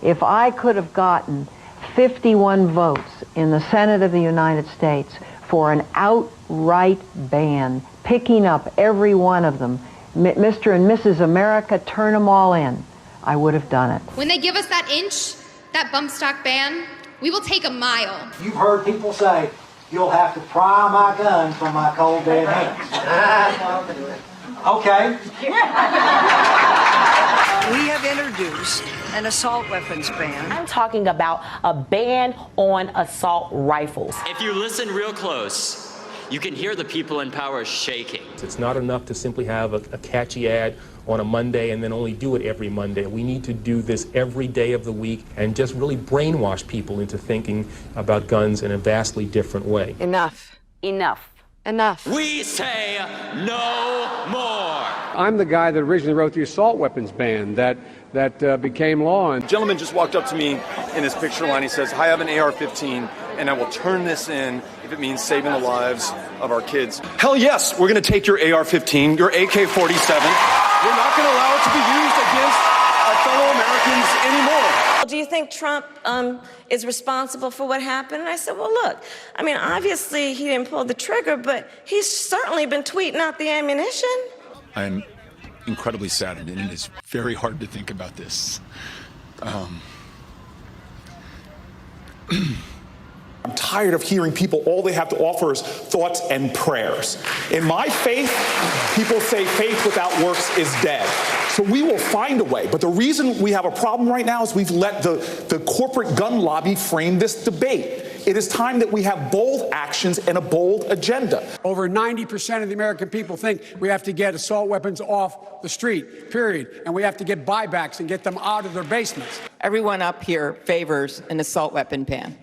If I could have gotten 51 votes in the Senate of the United States for an outright ban, picking up every one of them, Mr. and Mrs. America, turn them all in, I would have done it. When they give us that inch, that bump stock ban, we will take a mile. You've heard people say, you'll have to pry my gun from my cold dead hands. Okay. We have introduced an assault weapons ban. I'm talking about a ban on assault rifles. If you listen real close, you can hear the people in power shaking. It's not enough to simply have a catchy ad on a Monday and then only do it every Monday. We need to do this every day of the week and just really brainwash people into thinking about guns in a vastly different way. Enough. Enough. Enough. We say no more. I'm the guy that originally wrote the assault weapons ban that became law. A gentleman just walked up to me in his picture line. He says, I have an AR-15 and I will turn this in if it means saving the lives of our kids. Hell yes, we're going to take your AR-15, your AK-47. We're not going to allow it to be used against our fellow Americans anymore. Do you think Trump is responsible for what happened? And I said, well, look, I mean, obviously he didn't pull the trigger, but he's certainly been tweeting out the ammunition. I'm incredibly saddened, and it is very hard to think about this. I'm tired of hearing people, all they have to offer is thoughts and prayers. In my faith, people say faith without works is dead. So we will find a way. But the reason we have a problem right now is we've let the corporate gun lobby frame this debate. It is time that we have bold actions and a bold agenda. Over 90% of the American people think we have to get assault weapons off the street, period. And we have to get buybacks and get them out of their basements. Everyone up here favors an assault weapon ban.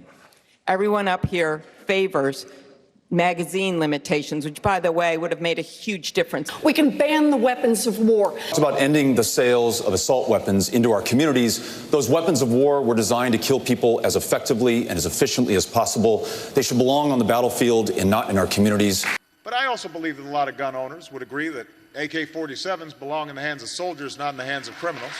Everyone up here favors magazine limitations, which, by the way, would have made a huge difference. We can ban the weapons of war. It's about ending the sales of assault weapons into our communities. Those weapons of war were designed to kill people as effectively and as efficiently as possible. They should belong on the battlefield and not in our communities. But I also believe that a lot of gun owners would agree that AK-47s belong in the hands of soldiers, not in the hands of criminals.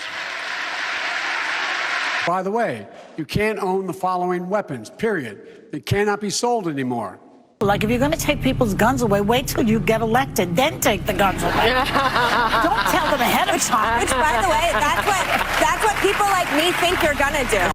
By the way, you can't own the following weapons, period. They cannot be sold anymore. Like, if you're going to take people's guns away, wait till you get elected, then take the guns away. Don't tell them ahead of time. Which, by the way, that's what people like me think you're going to do.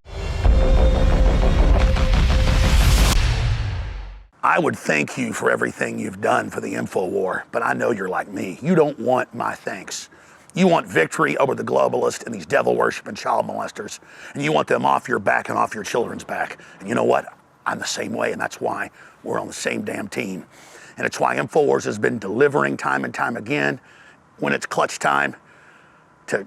I would thank you for everything you've done for the InfoWar, but I know you're like me. You don't want my thanks. You want victory over the globalists and these devil-worshipping child molesters, and you want them off your back and off your children's back. And you know what? I'm the same way, and that's why we're on the same damn team. And it's why InfoWars has been delivering time and time again when it's clutch time to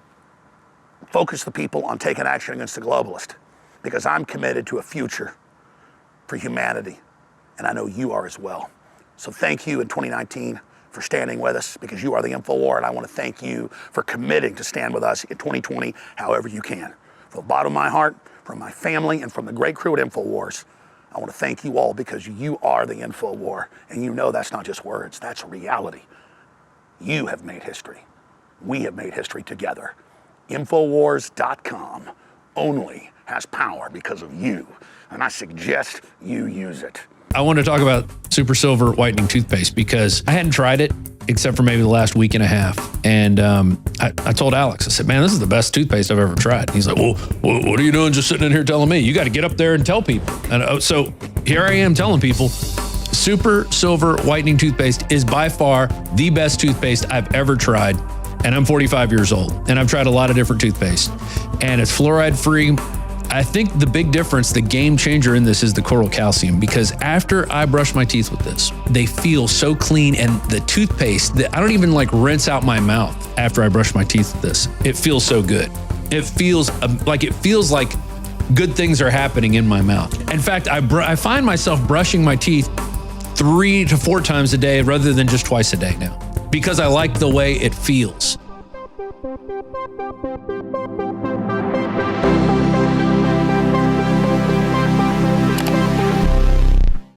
focus the people on taking action against the globalist. Because I'm committed to a future for humanity, and I know you are as well. So thank you in 2019 for standing with us, because you are the InfoWar, and I want to thank you for committing to stand with us in 2020 however you can. From the bottom of my heart, from my family, and from the great crew at InfoWars, I want to thank you all, because you are the InfoWar, and you know that's not just words, that's reality. You have made history. We have made history together. Infowars.com only has power because of you, and I suggest you use it. I want to talk about Super Silver Whitening Toothpaste because I hadn't tried it except for maybe the last week and a half. And I told Alex, I said, man, this is the best toothpaste I've ever tried. And he's like, well, what are you doing just sitting in here telling me? You got to get up there and tell people. And so here I am telling people, Super Silver Whitening Toothpaste is by far the best toothpaste I've ever tried. And I'm 45 years old, and I've tried a lot of different toothpaste. And it's fluoride free. I think the big difference, the game changer in this, is the coral calcium, because after I brush my teeth with this, they feel so clean, and the toothpaste, I don't even like rinse out my mouth after I brush my teeth with this. It feels so good. It feels like good things are happening in my mouth. In fact, I find myself brushing my teeth 3 to 4 times a day rather than just twice a day now, because I like the way it feels.